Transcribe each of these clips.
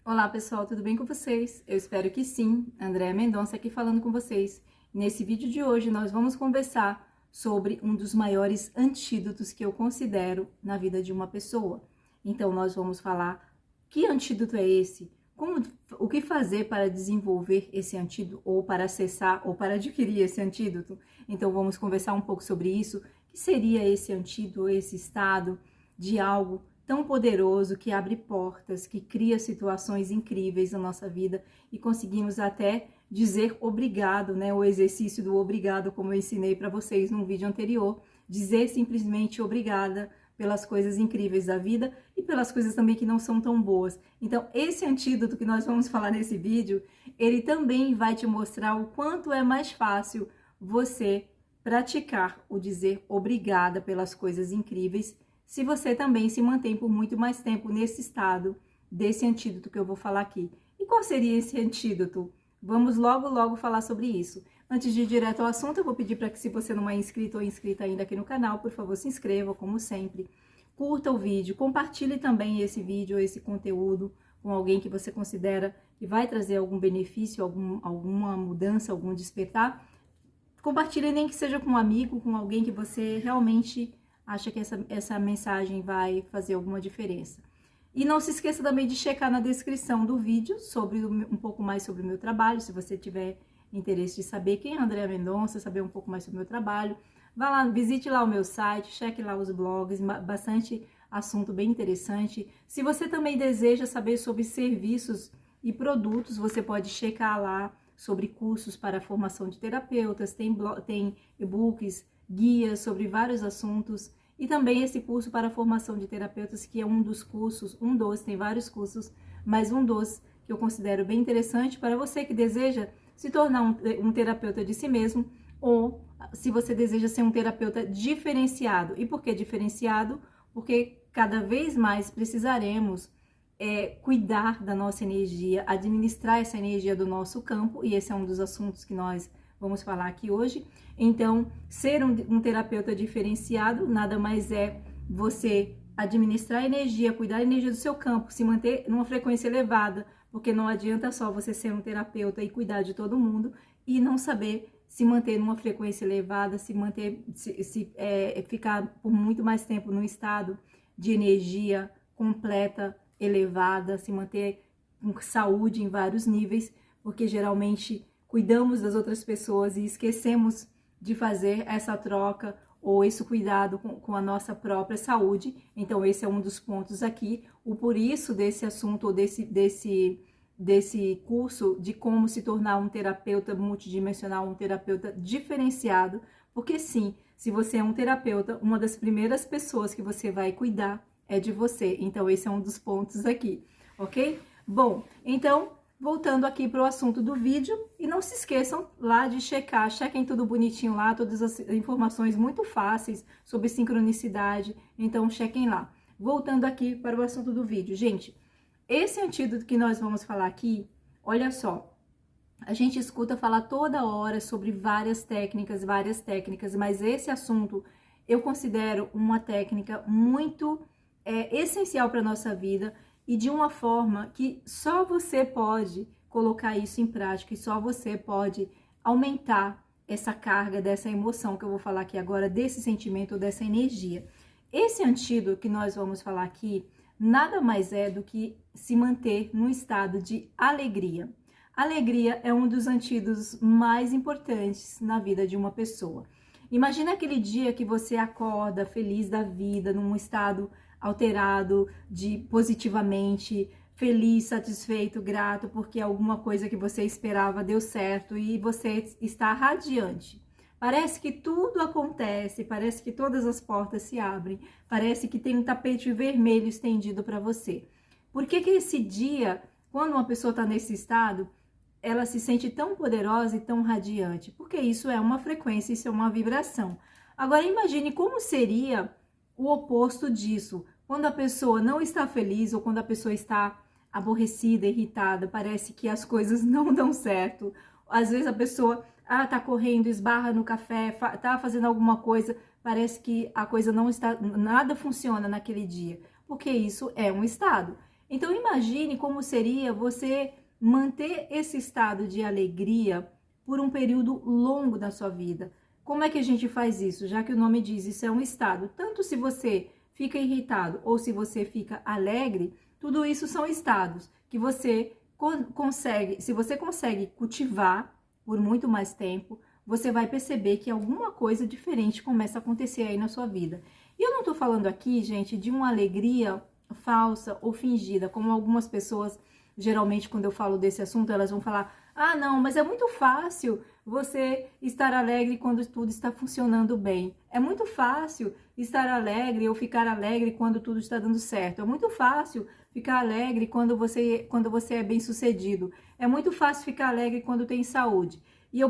Olá pessoal, tudo bem com vocês? Eu espero que sim. Andréa Mendonça aqui falando com vocês. Nesse vídeo de hoje nós vamos conversar sobre um dos maiores antídotos que eu considero na vida de uma pessoa. Então nós vamos falar que antídoto é esse, o que fazer para desenvolver esse antídoto, ou para acessar, ou para adquirir esse antídoto. Então vamos conversar um pouco sobre isso. O que seria esse antídoto, esse estado de algo tão poderoso que abre portas, que cria situações incríveis na nossa vida e conseguimos até dizer obrigado, né? O exercício do obrigado, como eu ensinei para vocês num vídeo anterior, dizer simplesmente obrigada pelas coisas incríveis da vida e pelas coisas também que não são tão boas. Então, esse antídoto que nós vamos falar nesse vídeo, ele também vai te mostrar o quanto é mais fácil você praticar o dizer obrigada pelas coisas incríveis se você também se mantém por muito mais tempo nesse estado desse antídoto que eu vou falar aqui. E qual seria esse antídoto? Vamos logo falar sobre isso. Antes de ir direto ao assunto, eu vou pedir para que, se você não é inscrito ou inscrita ainda aqui no canal, por favor, se inscreva, como sempre. Curta o vídeo, compartilhe também esse vídeo, esse conteúdo com alguém que você considera que vai trazer algum benefício, alguma mudança, algum despertar. Compartilhe, nem que seja com um amigo, com alguém que você realmente acha que essa mensagem vai fazer alguma diferença. E não se esqueça também de checar na descrição do vídeo sobre um pouco mais sobre o meu trabalho, se você tiver interesse de saber quem é a Andréa Mendonça, saber um pouco mais sobre o meu trabalho. Vá lá, visite lá o meu site, cheque lá os blogs, bastante assunto bem interessante. Se você também deseja saber sobre serviços e produtos, você pode checar lá sobre cursos para a formação de terapeutas, tem e-books, guias sobre vários assuntos. E também esse curso para a formação de terapeutas, que é um dos cursos, tem vários cursos, mas um dos que eu considero bem interessante para você que deseja se tornar um terapeuta de si mesmo, ou se você deseja ser um terapeuta diferenciado. E por que diferenciado? Porque cada vez mais precisaremos cuidar da nossa energia, administrar essa energia do nosso campo, e esse é um dos assuntos que nós vamos falar aqui hoje. Então, ser um terapeuta diferenciado nada mais é você administrar a energia, cuidar da energia do seu campo, se manter numa frequência elevada, porque não adianta só você ser um terapeuta e cuidar de todo mundo e não saber se manter numa frequência elevada, ficar por muito mais tempo num estado de energia completa, elevada, se manter com saúde em vários níveis, porque geralmente cuidamos das outras pessoas e esquecemos de fazer essa troca ou esse cuidado com a nossa própria saúde. Então esse é um dos pontos aqui, o por isso desse assunto, ou desse curso de como se tornar um terapeuta multidimensional, um terapeuta diferenciado, porque sim, se você é um terapeuta, uma das primeiras pessoas que você vai cuidar é de você. Então esse é um dos pontos aqui, ok? Bom, então voltando aqui para o assunto do vídeo, e não se esqueçam lá de chequem tudo bonitinho lá, todas as informações muito fáceis sobre sincronicidade, então chequem lá. Voltando aqui para o assunto do vídeo, gente, esse antídoto que nós vamos falar aqui, olha só, a gente escuta falar toda hora sobre várias técnicas, mas esse assunto eu considero uma técnica muito essencial para a nossa vida, e de uma forma que só você pode colocar isso em prática, e só você pode aumentar essa carga dessa emoção que eu vou falar aqui agora, desse sentimento, dessa energia. Esse antídoto que nós vamos falar aqui, nada mais é do que se manter num estado de alegria. Alegria é um dos antídotos mais importantes na vida de uma pessoa. Imagina aquele dia que você acorda feliz da vida, num estado alterado positivamente, feliz, satisfeito, grato, porque alguma coisa que você esperava deu certo e você está radiante. Parece que tudo acontece, parece que todas as portas se abrem, parece que tem um tapete vermelho estendido para você. Por que esse dia, quando uma pessoa está nesse estado, ela se sente tão poderosa e tão radiante? Porque isso é uma frequência, isso é uma vibração. Agora imagine como seria o oposto disso, quando a pessoa não está feliz ou quando a pessoa está aborrecida, irritada, parece que as coisas não dão certo. Às vezes a pessoa tá correndo, esbarra no café, tá fazendo alguma coisa, parece que a coisa não está, nada funciona naquele dia, porque isso é um estado. Então imagine como seria você manter esse estado de alegria por um período longo da sua vida. Como é que a gente faz isso? Já que o nome diz, isso é um estado. Tanto se você fica irritado ou se você fica alegre, tudo isso são estados que você consegue, se você consegue cultivar por muito mais tempo, você vai perceber que alguma coisa diferente começa a acontecer aí na sua vida. E eu não tô falando aqui, gente, de uma alegria falsa ou fingida, como algumas pessoas, geralmente quando eu falo desse assunto, elas vão falar: ah, não, mas é muito fácil você estar alegre quando tudo está funcionando bem. É muito fácil estar alegre ou ficar alegre quando tudo está dando certo. É muito fácil ficar alegre quando você é bem-sucedido. É muito fácil ficar alegre quando tem saúde. E eu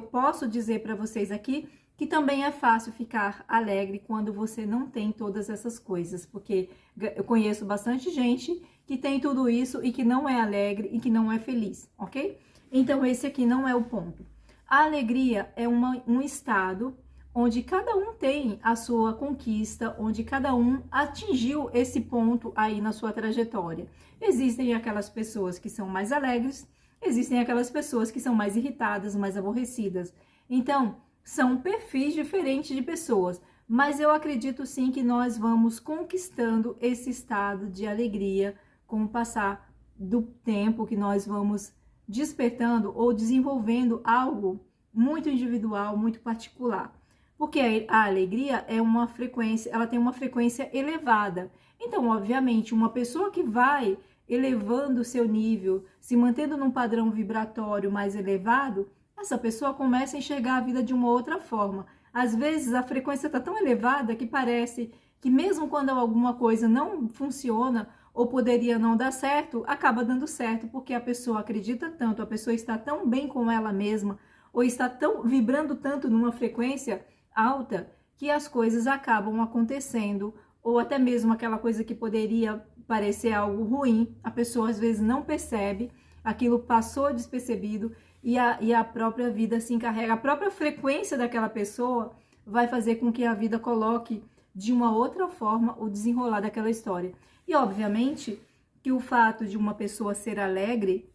posso dizer para vocês aqui que também é fácil ficar alegre quando você não tem todas essas coisas, porque eu conheço bastante gente que tem tudo isso e que não é alegre e que não é feliz, ok? Então esse aqui não é o ponto. A alegria é um estado onde cada um tem a sua conquista, onde cada um atingiu esse ponto aí na sua trajetória. Existem aquelas pessoas que são mais alegres, existem aquelas pessoas que são mais irritadas, mais aborrecidas. Então, são perfis diferentes de pessoas, mas eu acredito sim que nós vamos conquistando esse estado de alegria com o passar do tempo, que nós vamos despertando ou desenvolvendo algo muito individual, muito particular. Porque a alegria é uma frequência, ela tem uma frequência elevada. Então, obviamente, uma pessoa que vai elevando o seu nível, se mantendo num padrão vibratório mais elevado, essa pessoa começa a enxergar a vida de uma outra forma. Às vezes a frequência está tão elevada que parece que mesmo quando alguma coisa não funciona ou poderia não dar certo, acaba dando certo, porque a pessoa acredita tanto, a pessoa está tão bem com ela mesma, ou está tão vibrando tanto numa frequência alta, que as coisas acabam acontecendo, ou até mesmo aquela coisa que poderia parecer algo ruim, a pessoa às vezes não percebe, aquilo passou despercebido, e a própria vida se encarrega, a própria frequência daquela pessoa vai fazer com que a vida coloque de uma outra forma o desenrolar daquela história. E obviamente que o fato de uma pessoa ser alegre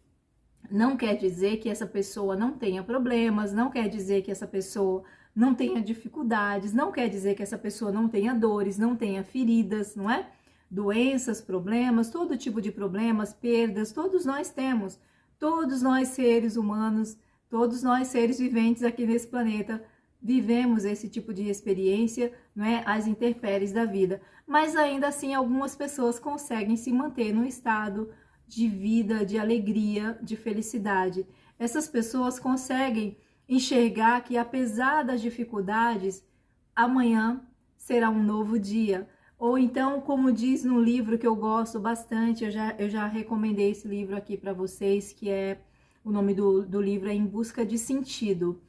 não quer dizer que essa pessoa não tenha problemas, não quer dizer que essa pessoa não tenha dificuldades, não quer dizer que essa pessoa não tenha dores, não tenha feridas, não é? Doenças, problemas, todo tipo de problemas, perdas, todos nós temos. Todos nós seres humanos, todos nós seres viventes aqui nesse planeta, vivemos esse tipo de experiência, não é? As intempéries da vida. Mas ainda assim, algumas pessoas conseguem se manter num estado de vida, de alegria, de felicidade. Essas pessoas conseguem enxergar que, apesar das dificuldades, amanhã será um novo dia. Ou então, como diz no livro que eu gosto bastante, eu já recomendei esse livro aqui para vocês, que é, o nome do livro é Em Busca de Sentido,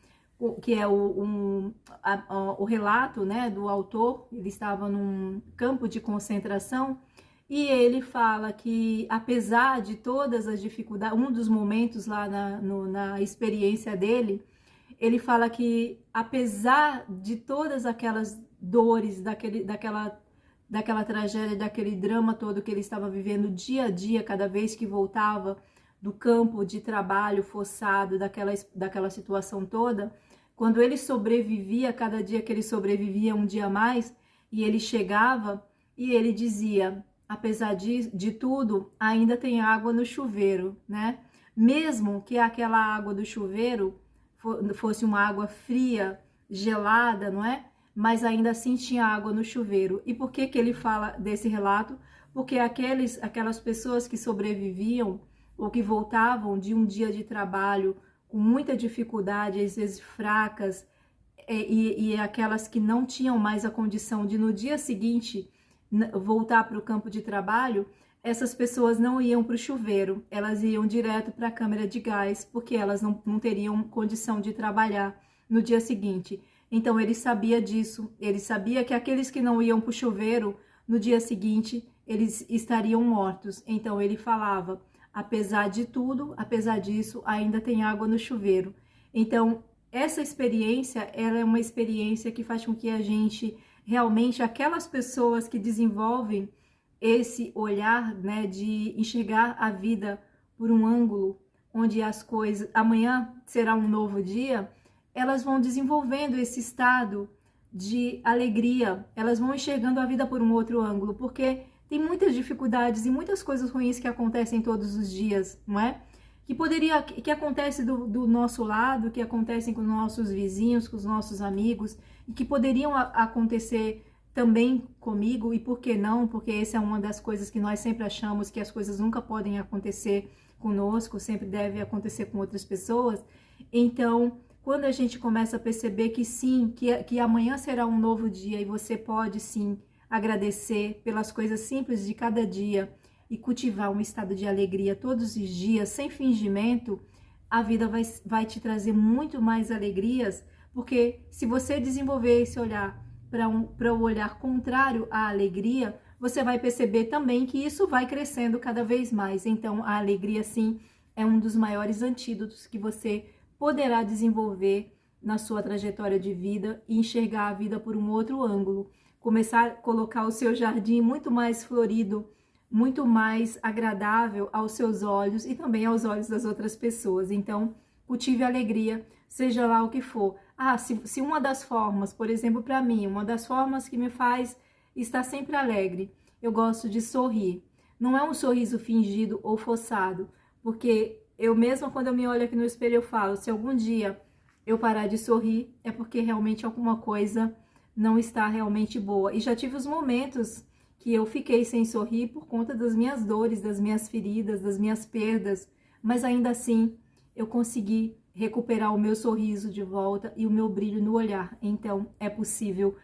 que é o relato, né, do autor. Ele estava num campo de concentração e ele fala que, apesar de todas as dificuldades, um dos momentos lá na experiência dele, ele fala que, apesar de todas aquelas dores, daquela tragédia, daquele drama todo que ele estava vivendo dia a dia, cada vez que voltava do campo de trabalho forçado, daquela situação toda, quando ele sobrevivia, cada dia que ele sobrevivia um dia a mais, e ele chegava e ele dizia: apesar de tudo, ainda tem água no chuveiro, né? Mesmo que aquela água do chuveiro fosse uma água fria, gelada, não é? Mas ainda assim tinha água no chuveiro. E por que ele fala desse relato? Porque aquelas pessoas que sobreviviam ou que voltavam de um dia de trabalho com muita dificuldade, às vezes fracas, e aquelas que não tinham mais a condição de no dia seguinte voltar para o campo de trabalho, essas pessoas não iam para o chuveiro, elas iam direto para a câmara de gás, porque elas não teriam condição de trabalhar no dia seguinte. Então ele sabia disso, ele sabia que aqueles que não iam para o chuveiro, no dia seguinte, eles estariam mortos. Então ele falava: apesar de tudo, apesar disso, ainda tem água no chuveiro. Então essa experiência, ela é uma experiência que faz com que a gente, realmente, aquelas pessoas que desenvolvem esse olhar, né, de enxergar a vida por um ângulo onde as coisas, amanhã será um novo dia, elas vão desenvolvendo esse estado de alegria, elas vão enxergando a vida por um outro ângulo, porque tem muitas dificuldades e muitas coisas ruins que acontecem todos os dias, não é? Que acontece do nosso lado, que acontecem com os nossos vizinhos, com os nossos amigos, e que poderiam acontecer também comigo, e por que não? Porque essa é uma das coisas que nós sempre achamos, que as coisas nunca podem acontecer conosco, sempre deve acontecer com outras pessoas. Então, quando a gente começa a perceber que sim, que amanhã será um novo dia e você pode sim agradecer pelas coisas simples de cada dia e cultivar um estado de alegria todos os dias, sem fingimento, a vida vai te trazer muito mais alegrias, porque se você desenvolver esse olhar para o olhar contrário à alegria, você vai perceber também que isso vai crescendo cada vez mais. Então, a alegria, sim, é um dos maiores antídotos que você poderá desenvolver na sua trajetória de vida e enxergar a vida por um outro ângulo. Começar a colocar o seu jardim muito mais florido, muito mais agradável aos seus olhos e também aos olhos das outras pessoas. Então, cultive a alegria, seja lá o que for. Se uma das formas, por exemplo, para mim, uma das formas que me faz estar sempre alegre, eu gosto de sorrir. Não é um sorriso fingido ou forçado, porque eu mesma, quando eu me olho aqui no espelho, eu falo, se algum dia eu parar de sorrir, é porque realmente alguma coisa não está realmente boa. E já tive os momentos que eu fiquei sem sorrir por conta das minhas dores, das minhas feridas, das minhas perdas, mas ainda assim eu consegui recuperar o meu sorriso de volta e o meu brilho no olhar. Então, é possível,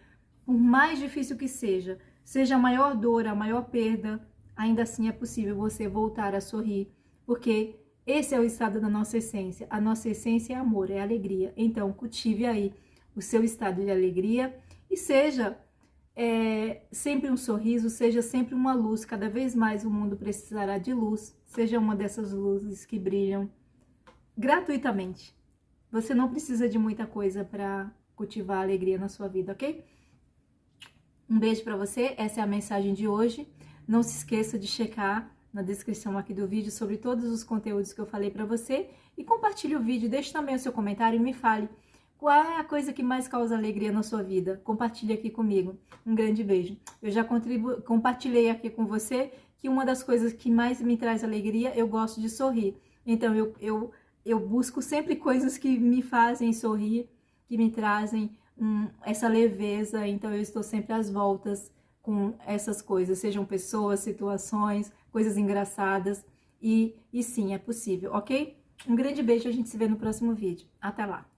por mais difícil que seja a maior dor, a maior perda, ainda assim é possível você voltar a sorrir, porque esse é o estado da nossa essência. A nossa essência é amor, é alegria. Então, cultive aí o seu estado de alegria e seja sempre um sorriso, seja sempre uma luz. Cada vez mais o mundo precisará de luz. Seja uma dessas luzes que brilham gratuitamente. Você não precisa de muita coisa para cultivar a alegria na sua vida, ok? Um beijo para você, essa é a mensagem de hoje. Não se esqueça de checar na descrição aqui do vídeo sobre todos os conteúdos que eu falei para você e compartilhe o vídeo, deixe também o seu comentário e me fale qual é a coisa que mais causa alegria na sua vida. Compartilhe aqui comigo. Um grande beijo. Eu já compartilhei aqui com você que uma das coisas que mais me traz alegria, eu gosto de sorrir. Então, eu busco sempre coisas que me fazem sorrir, que me trazem essa leveza. Então, eu estou sempre às voltas com essas coisas, sejam pessoas, situações, coisas engraçadas. E sim, é possível, ok? Um grande beijo, a gente se vê no próximo vídeo. Até lá!